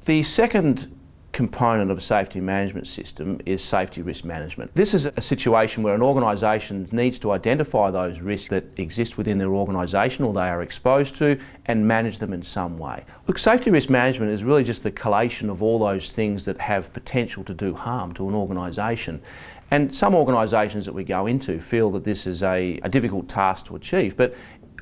The second component of a safety management system is safety risk management. This is a situation where an organisation needs to identify those risks that exist within their organisation or they are exposed to and manage them in some way. Look, safety risk management is really just the collation of all those things that have potential to do harm to an organisation. And some organisations that we go into feel that this is a difficult task to achieve, but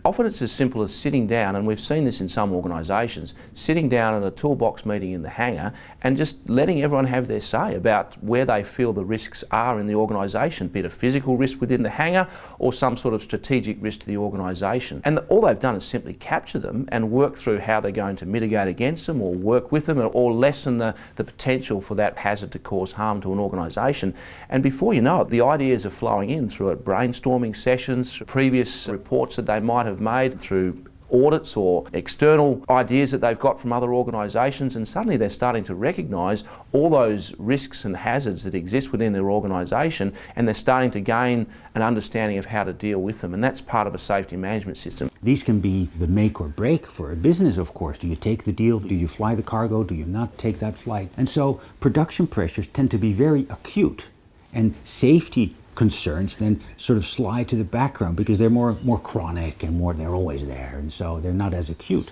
often it's as simple as sitting down, and we've seen this in some organisations, sitting down at a toolbox meeting in the hangar and just letting everyone have their say about where they feel the risks are in the organisation, be it a physical risk within the hangar or some sort of strategic risk to the organisation. And all they've done is simply capture them and work through how they're going to mitigate against them or work with them or lessen the potential for that hazard to cause harm to an organisation. And before you know it, the ideas are flowing in through brainstorming sessions, previous reports that they might have made, through audits or external ideas that they've got from other organisations, and suddenly they're starting to recognise all those risks and hazards that exist within their organisation, and they're starting to gain an understanding of how to deal with them, and that's part of a safety management system. These can be the make or break for a business, of course. Do you take the deal? Do you fly the cargo? Do you not take that flight? And so production pressures tend to be very acute, and safety concerns then sort of slide to the background because they're more chronic and they're always there, and so they're not as acute.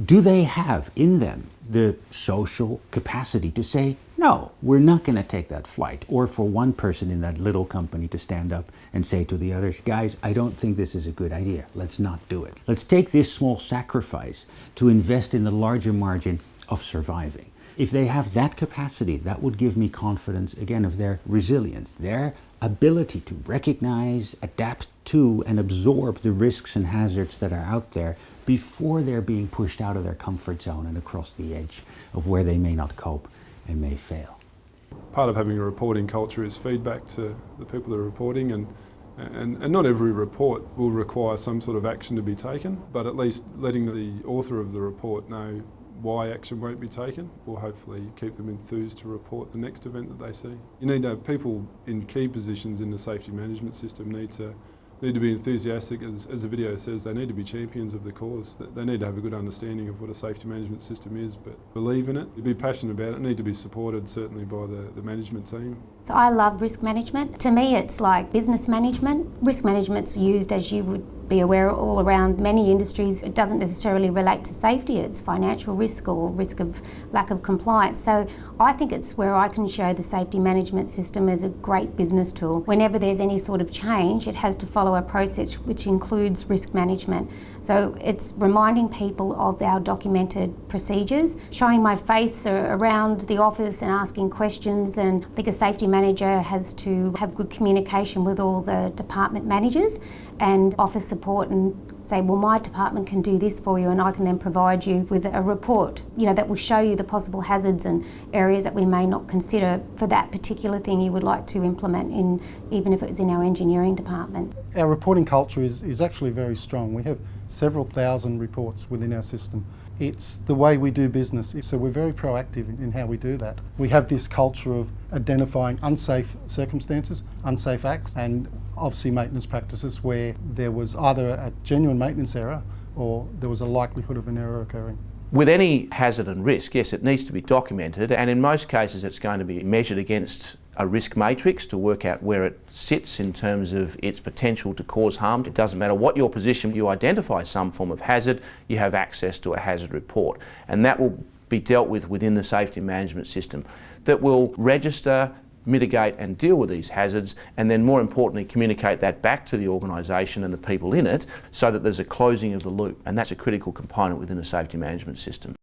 Do they have in them the social capacity to say, no, we're not going to take that flight? Or for one person in that little company to stand up and say to the others, guys, I don't think this is a good idea. Let's not do it. Let's take this small sacrifice to invest in the larger margin of surviving. If they have that capacity, that would give me confidence, again, of their resilience, their ability to recognize, adapt to, and absorb the risks and hazards that are out there before they're being pushed out of their comfort zone and across the edge of where they may not cope and may fail. Part of having a reporting culture is feedback to the people that are reporting, and not every report will require some sort of action to be taken, but at least letting the author of the report know why action won't be taken will hopefully keep them enthused to report the next event that they see. You need to have people in key positions in the safety management system need to be enthusiastic, as the video says. They need to be champions of the cause. They need to have a good understanding of what a safety management system is, but believe in it, be passionate about it, need to be supported certainly by the management team. So I love risk management. To me it's like business management. Risk management's used, as you would be aware, all around many industries. It doesn't necessarily relate to safety, it's financial risk or risk of lack of compliance. So I think it's where I can show the safety management system as a great business tool. Whenever there's any sort of change, it has to follow a process which includes risk management. So it's reminding people of our documented procedures, showing my face around the office and asking questions, and I think a safety manager has to have good communication with all the department managers and offer support and say, well, my department can do this for you, and I can then provide you with a report, that will show you the possible hazards and areas that we may not consider for that particular thing you would like to implement in, even if it's in our engineering department. Our reporting culture is actually very strong. We have several thousand reports within our system. It's the way we do business, so we're very proactive in how we do that. We have this culture of identifying unsafe circumstances, unsafe acts, and obviously maintenance practices where there was either a genuine maintenance error or there was a likelihood of an error occurring. With any hazard and risk, yes, it needs to be documented, and in most cases it's going to be measured against a risk matrix to work out where it sits in terms of its potential to cause harm. It doesn't matter what your position, you identify some form of hazard, you have access to a hazard report, and that will be dealt with within the safety management system that will register, mitigate and deal with these hazards, and then more importantly communicate that back to the organisation and the people in it so that there's a closing of the loop, and that's a critical component within a safety management system.